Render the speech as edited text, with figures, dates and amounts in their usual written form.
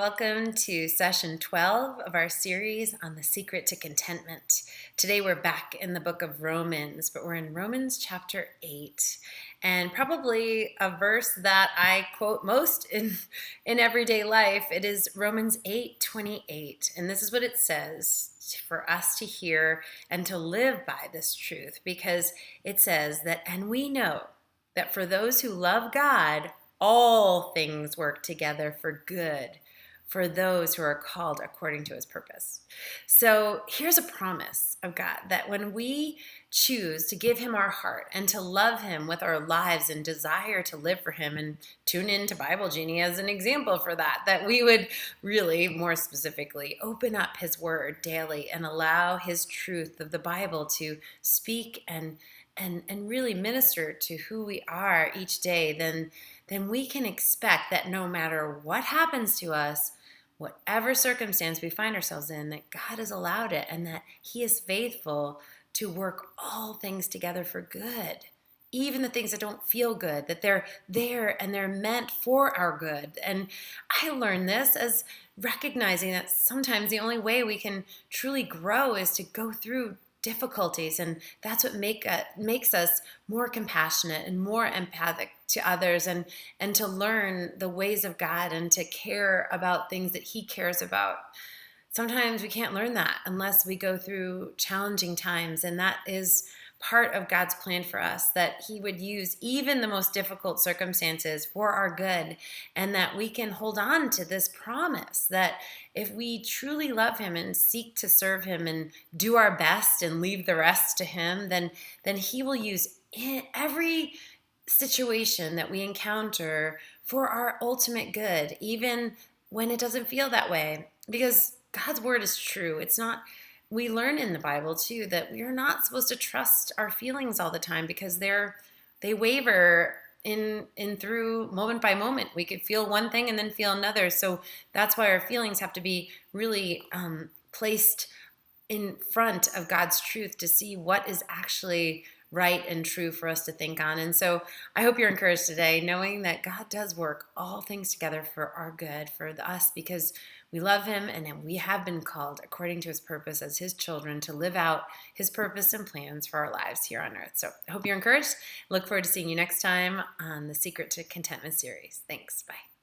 welcome to session 12 of our series on the secret to contentment. Today we're back in the book of Romans, but we're in Romans chapter 8, and probably a verse that I quote most in everyday life. It is Romans 8:28, and this is what it says for us to hear and to live by this truth, because it says that, and we know that for those who love God, all things work together for good for those who are called according to his purpose. So here's a promise of God that when we choose to give him our heart and to love him with our lives and desire to live for him, and tune into Bible Genie as an example for that we would really, more specifically, open up his word daily and allow his truth of the Bible to speak and really minister to who we are each day, then we can expect that no matter what happens to us, whatever circumstance we find ourselves in, that God has allowed it and that he is faithful to work all things together for good. Even the things that don't feel good, that they're there and they're meant for our good. And I learned this as recognizing that sometimes the only way we can truly grow is to go through difficulties, and that's what makes us more compassionate and more empathic to others, and to learn the ways of God and to care about things that he cares about. Sometimes we can't learn that unless we go through challenging times, and that is part of God's plan for us, that he would use even the most difficult circumstances for our good, and that we can hold on to this promise that if we truly love him and seek to serve him and do our best and leave the rest to him, then he will use every situation that we encounter for our ultimate good, even when it doesn't feel that way, because God's word is true. It's not, we learn in the Bible too that we are not supposed to trust our feelings all the time, because they waver in through moment by moment. We could feel one thing and then feel another. So that's why our feelings have to be really placed in front of God's truth to see what is actually right and true for us to think on. And so I hope you're encouraged today, knowing that God does work all things together for our good, for us, because we love him and we have been called according to his purpose as his children to live out his purpose and plans for our lives here on earth. So I hope you're encouraged. Look forward to seeing you next time on the Secret to Contentment series. Thanks. Bye.